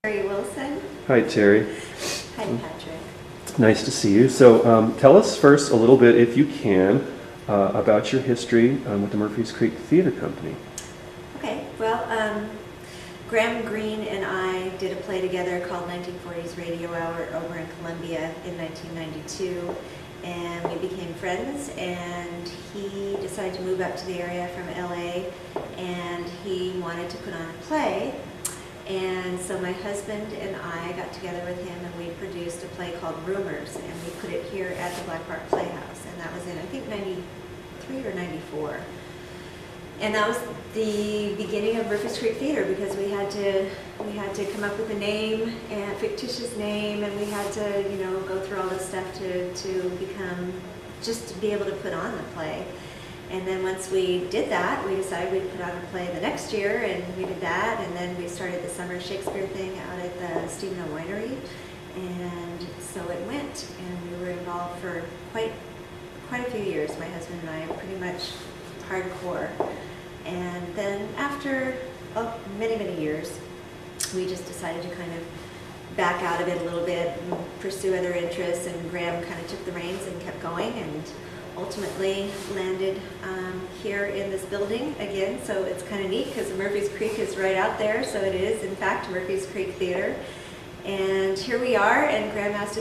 Terry Wilson. Hi, Terry. Hi, Patrick. Nice to see you. So tell us first a little bit, if you can, about your history with the Murphys Creek Theater Company. Okay, well, Graham Greene and I did a play together called 1940s Radio Hour over in Columbia in 1992, and we became friends, and he decided to move up to the area from LA, and he wanted to put on a play. And so my husband and I got together with him and we produced a play called Rumors, and we put it here at the Black Park Playhouse, and that was in, I think, 93 or 94. And that was the beginning of Murphys Creek Theater, because we had to come up with a name, a fictitious name, and we had to, you know, go through all this stuff to become, just to be able to put on the play. And then once we did that, we decided we'd put on a play the next year, and we did that, and then we started the summer Shakespeare thing out at the Stephen O. Winery, and so it went, and we were involved for quite a few years, my husband and I, pretty much hardcore. And then after many years, we just decided to kind of back out of it a little bit and pursue other interests, and Graham kind of took the reins and kept going, and ultimately landed here in this building again. So it's kind of neat because Murphys Creek is right out there, so it is in fact Murphys Creek Theater. And here we are, and Graham asked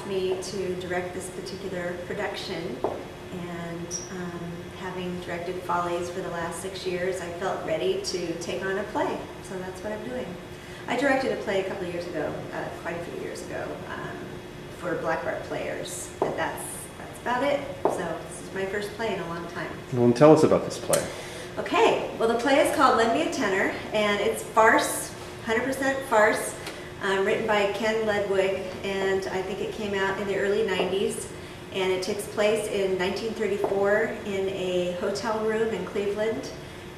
me to direct this particular production, and having directed Follies for the last 6 years, I felt ready to take on a play, so that's what I'm doing. I directed a play a couple of years ago, quite a few years ago, for Black Park Players, but that's about it. So this is my first play in a long time. Well, tell us about this play. Okay, well, the play is called Lend Me a Tenor, and it's farce, 100% farce, written by Ken Ledwig, and I think it came out in the early 90s, and it takes place in 1934 in a hotel room in Cleveland,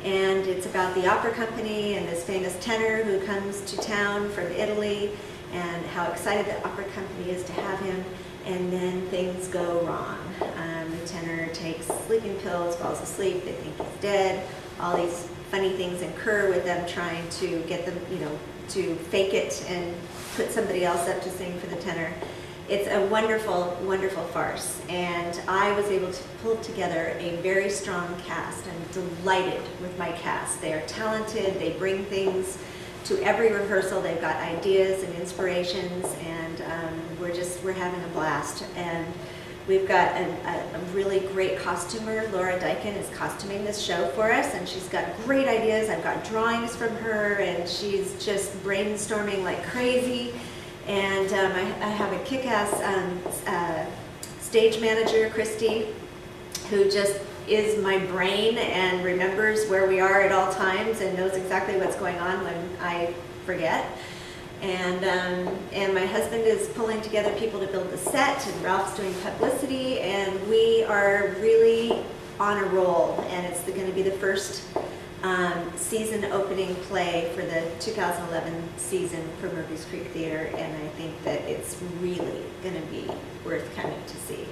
and it's about the opera company and this famous tenor who comes to town from Italy, and how excited the opera company is to have him. And then things go wrong. The tenor takes sleeping pills, falls asleep, they think he's dead. All these funny things incur with them trying to get them, you know, to fake it and put somebody else up to sing for the tenor. It's a wonderful, wonderful farce. And I was able to pull together a very strong cast. I'm delighted with my cast. They are talented, they bring things to every rehearsal. They've got ideas and inspirations, and we're having a blast. And we've got a really great costumer. Laura Dykin is costuming this show for us, and she's got great ideas. I've got drawings from her, and she's just brainstorming like crazy. And I have a kick-ass stage manager, Christy, who just is my brain and remembers where we are at all times and knows exactly what's going on when I forget. And my husband is pulling together people to build the set, and Ralph's doing publicity, and we are really on a roll, and it's going to be the first season opening play for the 2011 season for Murphys Creek Theater, and I think that it's really going to be worth coming to see.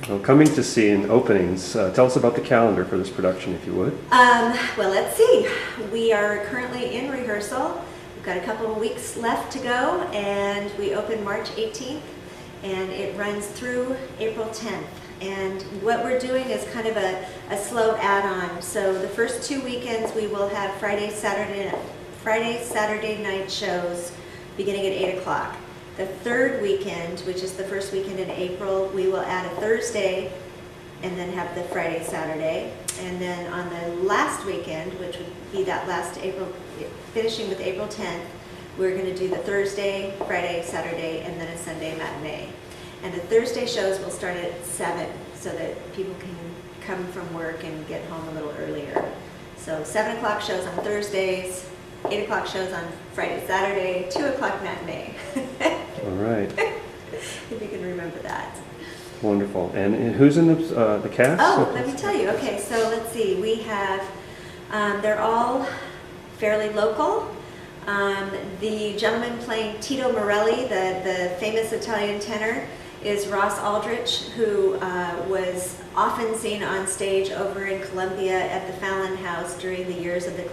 Well, coming to see in openings, tell us about the calendar for this production, if you would. Well, let's see. We are currently in rehearsal. We've got a couple of weeks left to go, and we open March 18th, and it runs through April 10th. And what we're doing is kind of a slow add-on. So the first 2 weekends we will have Friday, Saturday night shows beginning at 8 o'clock. The third weekend, which is the first weekend in April, we will add a Thursday and then have the Friday, Saturday. And then on the last weekend, which would be that last April, finishing with April 10th, we're going to do the Thursday, Friday, Saturday, and then a Sunday matinee. And the Thursday shows will start at 7 so that people can come from work and get home a little earlier. So 7 o'clock shows on Thursdays, 8 o'clock shows on Friday, Saturday, 2 o'clock matinee. All right. If you can remember that. Wonderful. And who's in the cast? Oh, let me tell you. Okay, so let's see. We have, they're all fairly local. The gentleman playing Tito Morelli, the famous Italian tenor, is Ross Aldrich, who was often seen on stage over in Columbia at the Fallon House during the years of the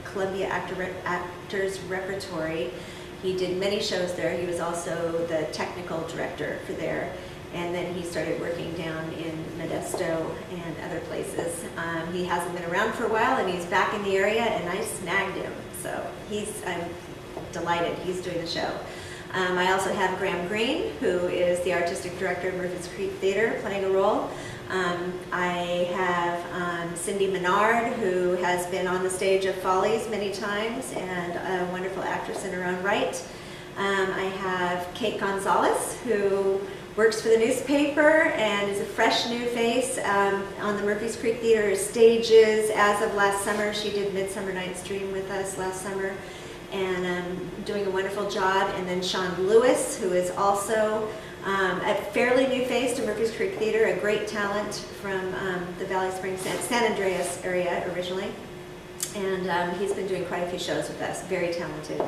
Columbia Actors Repertory. He did many shows there. He was also the technical director for there. And then he started working down in Modesto and other places. He hasn't been around for a while, and he's back in the area, and I snagged him. So I'm delighted he's doing the show. I also have Graham Greene, who is the artistic director of Murphys Creek Theater, playing a role. I have Cindy Menard, who has been on the stage of Follies many times and a wonderful actress in her own right. I have Kate Gonzalez, who works for the newspaper and is a fresh new face on the Murphys Creek Theater stages. As of last summer, she did Midsummer Night's Dream with us last summer, and doing a wonderful job. And then Sean Lewis, who is also a fairly new face to Murphys Creek Theater, a great talent from the Valley Springs, San Andreas area originally. And he's been doing quite a few shows with us, very talented.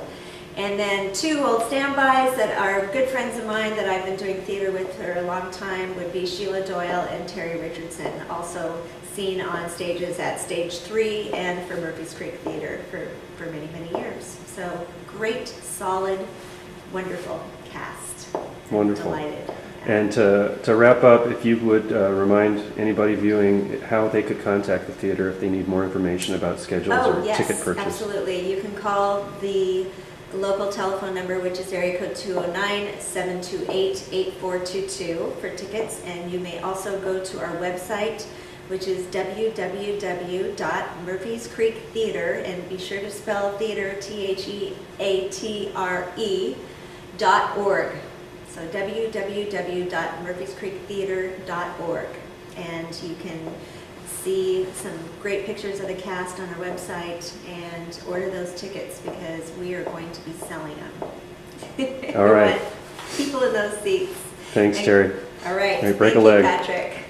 And then two old standbys that are good friends of mine that I've been doing theater with for a long time would be Sheila Doyle and Terry Richardson, also seen on stages at Stage 3 and for Murphys Creek Theater for many, many years. So great, solid, wonderful cast. Wonderful. Delighted. And to wrap up, if you would remind anybody viewing how they could contact the theater if they need more information about schedules or ticket purchase. Absolutely. You can call the local telephone number, which is area code 209-728-8422 for tickets, and you may also go to our website, which is www.murphyscreektheatre, and be sure to spell theater theatre.org. So www.murphyscreektheatre.org, and you can see some great pictures of the cast on our website and order those tickets, because we are going to be selling them. All right. We want people in those seats. Thanks, Terry. All right. All right, break Thank a leg. you, Patrick.